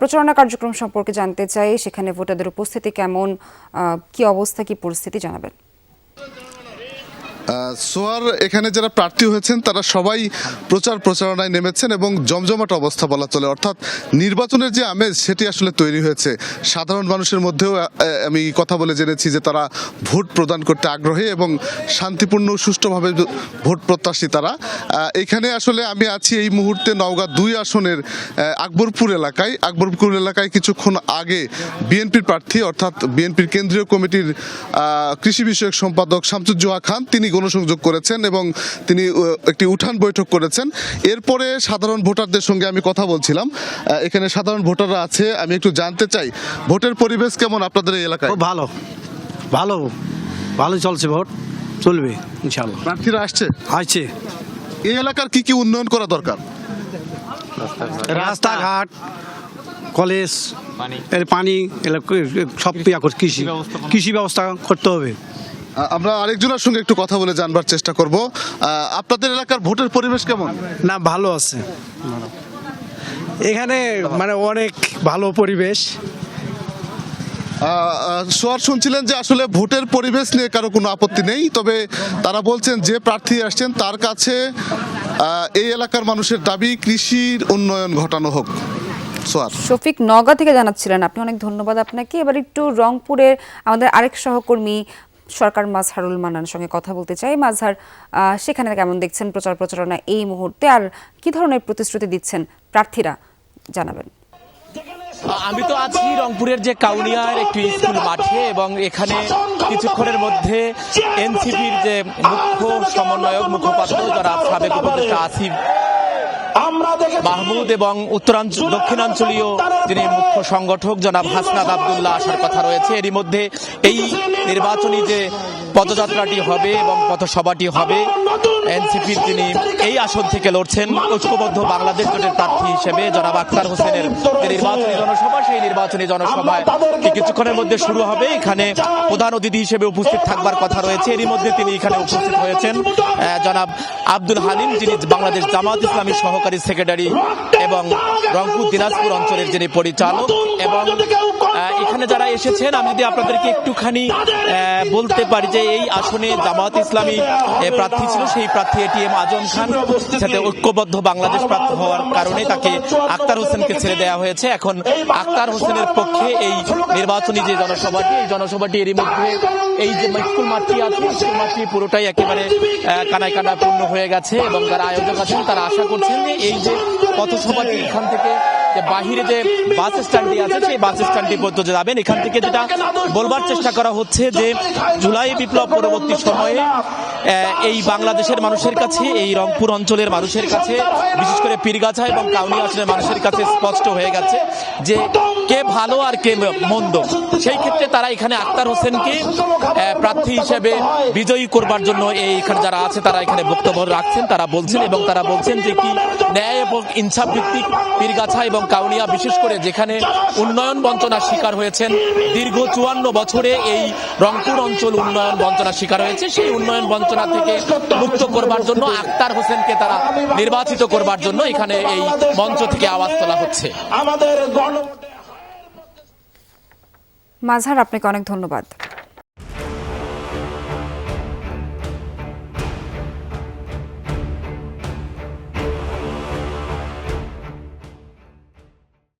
প্রচারণা কার্যক্রম সম্পর্কে জানতে চাই, সেখানে ভোটারদের উপস্থিতি কেমন, কি অবস্থা, কি পরিস্থিতি জানাবেন। সোয়ার, এখানে যারা প্রার্থী হয়েছেন তারা সবাই প্রচারণায় নেমেছেন এবং জমজমাট অবস্থা বলা চলে, অর্থাৎ নির্বাচনের যে আমেজ সেটি আসলে তৈরি হয়েছে। সাধারণ মানুষের মধ্যেও আমি কথা বলে জেনেছি যে তারা ভোট প্রদান করতে আগ্রহী এবং শান্তিপূর্ণ সুষ্ঠুভাবে ভোট প্রত্যাশী তারা। এখানে আসলে আমি আছি এই মুহূর্তে নওগাঁ 2 আসনের আকবরপুর এলাকায় কিছুক্ষণ আগে বিএনপির প্রার্থী অর্থাৎ বিএনপির কেন্দ্রীয় কমিটির কৃষি বিষয়ক সম্পাদক শামসুজ্জোহা খান তিনি গণসংযোগ করেছেন এবং তিনি একটি উঠান বৈঠক করেছেন। এরপরে সাধারণ ভোটারদের সঙ্গে আমি কথা বলছিলাম। এখানে সাধারণ ভোটাররা আছে, আমি একটু জানতে চাই ভোটের পরিবেশ কেমন আপনাদের এই এলাকায়? ভালো চলছে, ভোট চলবে ইনশাআল্লাহ। প্রার্থীরা আসছে? এই এলাকার কি কি উন্নয়ন করা দরকার? রাস্তাঘাট, কলেজ, পানি, সব কৃষি ব্যবস্থা করতে হবে। আমরা আরেকজনের সঙ্গে একটু কথা বলে জানবার চেষ্টা করব। আপনাদের এলাকার ভোটের পরিবেশ কেমন? না, ভালো আছে এখানে, মানে অনেক ভালো পরিবেশ। সোয়ার, শুনছিলেন যে আসলে ভোটের পরিবেশ নিয়ে কারো কোনো আপত্তি নেই, তবে তারা বলছেন যে প্রার্থী আসছেন তার কাছে এই এলাকার মানুষের দাবি কৃষির উন্নয়ন ঘটানো হোক। শফিক নওগাঁ থেকে জানাচ্ছিলেন, আপনি অনেক ধন্যবাদ আপনাকে। এবার একটু রংপুরের আমাদের আরেক সহকর্মী সরকার মাজহারুল মান্নানের সঙ্গে কথা বলতে চাই। মাজহার, সেখানে কেমন দেখছেন প্রচারণা এই মুহূর্তে, আর কি ধরনের প্রতিশ্রুতি দিচ্ছেন প্রার্থীরা, জানাবেন। আমি তো আছি রংপুরের যে কাউনিয়ার একটি স্কুল মাঠে এবং এখানে কিছুক্ষণের মধ্যে এনসিপির যে মুখপাত্র যারা সাবেক উপদেষ্টা আসিফ মাহমুদ এবং দক্ষিণাঞ্চলীয় যিনি মুখ্য সংগঠক জনাব হাসনাত আব্দুল্লাহ আসার কথা রয়েছে। এরই মধ্যে এই নির্বাচনী যে পদযাত্রাটি হবে এবং পথসভাটি হবে, এনসিপির তিনি এই আসন থেকে লড়ছেন ঐক্যবদ্ধ বাংলাদেশ জোটের প্রার্থী হিসেবে জনাব আক্তার হোসেনের যে নির্বাচনী জনসভা, সেই নির্বাচনী জনসভায় কিছুক্ষণের মধ্যে শুরু হবে। এখানে প্রধান অতিথি হিসেবে উপস্থিত থাকবার কথা রয়েছে। এরই মধ্যে তিনি এখানে উপস্থিত হয়েছেন জনাব আব্দুল হালিম, যিনি বাংলাদেশ জামায়াত ইসলামীর সহকারী সেক্রেটারি এবং রংপুর দিনাজপুর অঞ্চলের যিনি পরিচালক। এবং এখানে যারা এসেছেন, আমি যদি আপনাদেরকে একটুখানি বলতে পারি যে এই আসনে জামায়াত ইসলামী প্রার্থী ছিল, সেই প্রার্থী এটিএম আজম খান, সাথে ঐক্যবদ্ধ বাংলাদেশ প্রার্থী হওয়ার কারণে তাকে আক্তার হোসেনকে ছেড়ে দেওয়া হয়েছে। এখন আক্তার হোসেনের পক্ষে এই নির্বাচনী যে জনসভাটি, এই জনসভাটি এরই মধ্যে এই যে স্কুল মাঠটি আছে, স্কুল মাঠটি পুরোটাই একেবারে কানায় পূর্ণ হয়ে গেছে এবং যারা আয়োজক আছেন তারা আশা করছেন যে এই যে পথসভাটি এখান থেকে বাহিরে যে বাস স্ট্যান্ডটি আছে সেই বাস স্ট্যান্ডটি পর্যন্ত যাবেন। এখান থেকে যেটা বলবার চেষ্টা করা হচ্ছে যে জুলাই বিপ্লব পরবর্তী সময়ে এই বাংলাদেশের মানুষের কাছে, এই রংপুর অঞ্চলের মানুষের কাছে, বিশেষ করে পীরগাছা এবং কাউনিয়া অঞ্চলের মানুষের কাছে স্পষ্ট হয়ে গেছে যে কে ভালো আর কে মন্দ। সেই ক্ষেত্রে তারা এখানে আক্তার হোসেনকে প্রার্থী হিসেবে বিজয়ী করবার জন্য এইখানে যারা আছে তারা এখানে বক্তব্য রাখছেন, তারা বলছেন এবং তারা বলছেন যে কি ন্যায় এবং ইনসাফ ভিত্তিক পীরগাছা এবং কাউনিয়া, বিশেষ করে যেখানে উন্নয়ন বঞ্চনার শিকার হয়েছেন দীর্ঘ 54 বছরে এই রংপুর অঞ্চল উন্নয়ন বঞ্চনার শিকার হয়েছে, সেই উন্নয়ন বঞ্চনা থেকে মুক্ত করবার জন্য আক্তার হোসেনকে তারা নির্বাচিত করবার জন্য এখানে এই মঞ্চ থেকে আওয়াজ তোলা হচ্ছে। মাজহার, আপনাকে অনেক ধন্যবাদ।